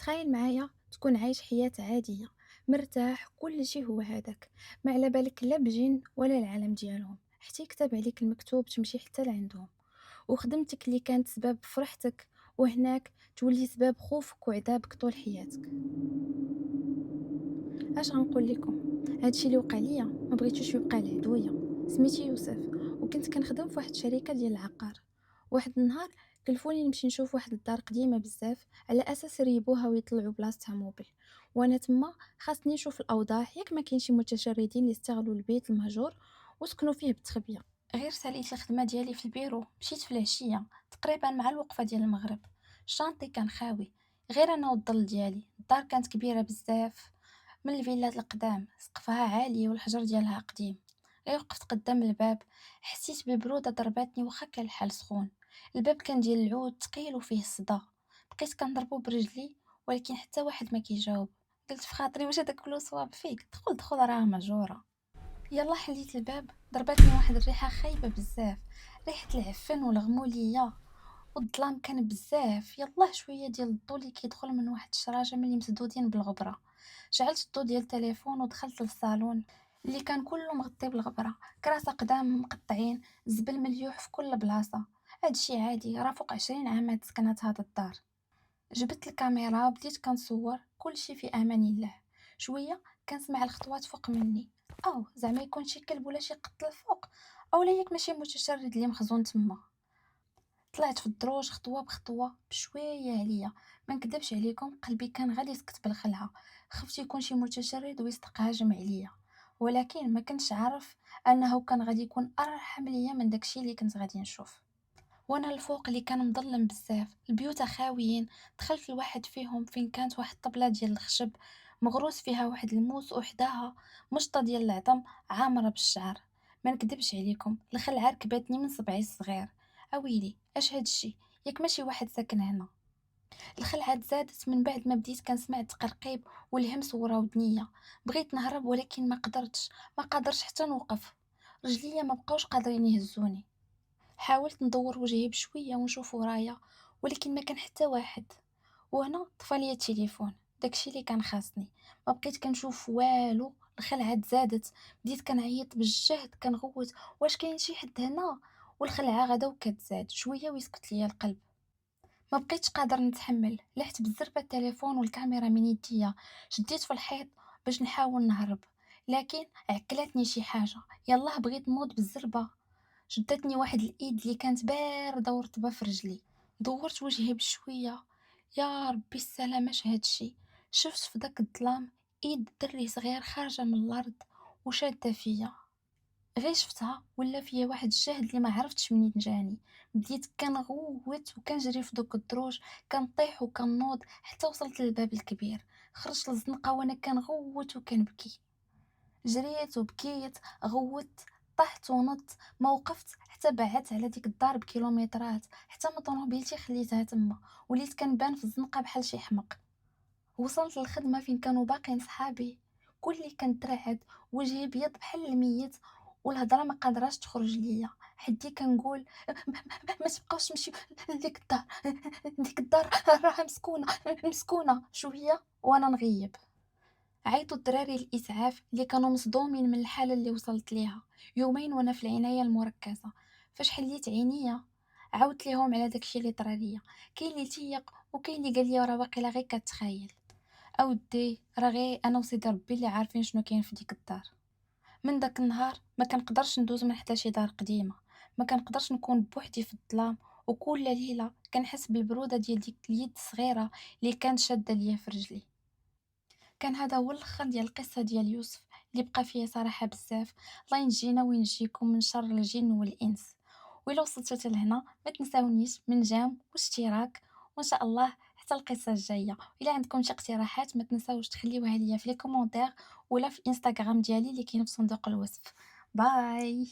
تخيل معايا تكون عايش حياة عادية، مرتاح، كل شي هو هذاك، ما على بالك لا بجن ولا العالم ديالهم، حتى يكتب عليك المكتوب تمشي حتى لعندهم، وخدمتك اللي كانت سبب فرحتك وهناك تولي سبب خوفك وعذابك طول حياتك. اش غنقول لكم؟ هادشي اللي وقع ليا ما بغيتوش يوقع لعدويا. سميتي يوسف، وكنت كنخدم في واحد الشركه ديال العقار. واحد النهار كلفوني نمشي نشوف واحد الدار قديمه بزاف على اساس يريبوها ويطلعوا بلاصتها موبل. وانا تما خاصني نشوف الاوضاع ياك ما كاين شي متشردين اللي استغلوا البيت المهجور وسكنوا فيه بالتخبيه. غير ساليت الخدمه ديالي في البيرو، مشيت في العشيه تقريبا مع الوقفه ديال المغرب. الشانطي كان خاوي، غير انا والظل ديالي. الدار كانت كبيره بزاف، من الفيلات القدام، سقفها عالي والحجر ديالها قديم. غير وقفت قدام الباب حسيت ببرودة ضرباتني وخا كان الحال سخون. الباب كان ديال العود ثقيل وفيه صدى. بقيت كنضربو برجلي ولكن حتى واحد ما كيجاوب. قلت في خاطري واش هذاك كله صواب فيك، دخل دخل راه مجورة. يلا حليت الباب، ضرباتني واحد الريحة خايبة بزاف، ريحة العفن والغمولية، والظلام كان بزاف. يلاه شويه ديال الضو اللي كيدخل من واحد الشراجم اللي مسدودين بالغبره. شعلت الضو ديال التليفون ودخلت للصالون اللي كان كله مغطي بالغبره، كراسه قدام مقطعين، زبل مليوح في كل بلاصه. هادشي عادي، راه فوق 20 عام هاد سكنات هاد الدار. جبت الكاميرا بديت كنصور كل شي في امان الله. شويه كنسمع الخطوات فوق مني، او زعما يكون شي كلب ولا شي قط الفوق، او لا ياك ماشي متشرد اللي مخزون تما. طلعت في الدروج خطوه بخطوه بشويه عليا. ما نكذبش عليكم، قلبي كان غادي يسكت بالخلعه. خفت يكون شي متشرد ويصدق هاجم عليا، ولكن ما كنتش عارف انه كان غادي يكون ارحم ليا من داكشي اللي كنت غادي نشوف. وانا الفوق اللي كان مظلم بزاف، البيوت خاويين. دخلت لواحد فيهم فين كانت واحد الطبله ديال الخشب مغروس فيها واحد الموس وحداها مشطه ديال العظم عامره بالشعر. ما نكذبش عليكم، الخلعه ركبتني من صبعي الصغير. اويلي اش هادشي؟ ياك ماشي واحد ساكن هنا؟ الخلعه تزادت من بعد ما بديت كنسمع التقرقيب والهمس ورا ودنيا. بغيت نهرب ولكن ما قدرتش، ما قادرش حتى نوقف. رجليا ما بقاوش قادرين يهزوني. حاولت ندور وجهي بشويه ونشوف ورايا ولكن ما كان حتى واحد. وهنا طفى ليا التليفون، داكشي اللي كان خاصني. ما بقيت كنشوف والو. الخلعه تزادت، بديت كنعيط بالجهد كنغوت واش كاين شي حد هنا. والخلعه غدا وكتزاد شويه ويسكت ليا القلب. ما بقيتش قادر نتحمل، لحت بالزربه التليفون والكاميرا من يديا. شديت في الحيط باش نحاول نهرب، لكن عكلتني شي حاجه. يلاه بغيت نوض بالزربه، شدتني واحد الايد اللي كانت بارده ورطبه في رجلي. دورت وجهي بشويه، يا ربي السلامه اش هادشي؟ شفت في داك الظلام ايد دري صغير خارجه من الارض وشاده فيا. غير شفتها ولا فيا واحد الجهد اللي ما عرفتش منين جاني. بديت كنغوت وكنجري في دوك الدروج، كنطيح وكنوض حتى وصلت للباب الكبير. خرجت للزنقه وانا كنغوت وكنبكي. جريت وبكيت، غوت، طحت ونط، ما وقفت حتى بعدت على ديك الدار بكيلومترات، حتى ما طونوبيلتي خليتها تما. وليت كنبان في الزنقه بحال شي حمق. وصلت للخدمه فين كانوا باقيين صحابي، كلي كنترعد، وجهي بيض بحال الميت، والهضره ما قادراش تخرج ليا. حدي كنقول ما تبقاوش تمشيو لديك الدار، ديك الدار راها مسكونه، مسكونه. شويه وانا نغيب. عيطوا الدراري الإسعاف اللي كانوا مصدومين من الحالة اللي وصلت ليها. يومين وانا في العناية المركزة. فاش حليت عينيا عاودت ليهم على داكشي اللي طرا ليا. كاين اللي تيق وكاين اللي قال لي راه واقيلا غير كتخيل. اودي راه غير انا وسيدي ربي اللي عارفين شنو كاين في ديك الدار. من داك النهار ما كنقدرش ندوز من حدا شي دار قديمة، ما كنقدرش نكون بوحدي في الظلام. وكل ليلة كنحس بالبرودة ديال ديك اليد الصغيرة اللي كانت شادة ليا في رجلي. كان هذا هو الاخر ديال القصه ديال يوسف اللي بقى فيا صراحه بزاف. الله ينجينا وينجيكم من شر الجن والانس. وإلا وصلتوا حتى لهنا ما تنساونيش من جيم واشتراك، وان شاء الله حتى القصه الجايه. الا عندكم شي اقتراحات ما تنساوش تخليوها ليا في لي كومونتير ولا في انستغرام ديالي اللي كاين في صندوق الوصف. باي.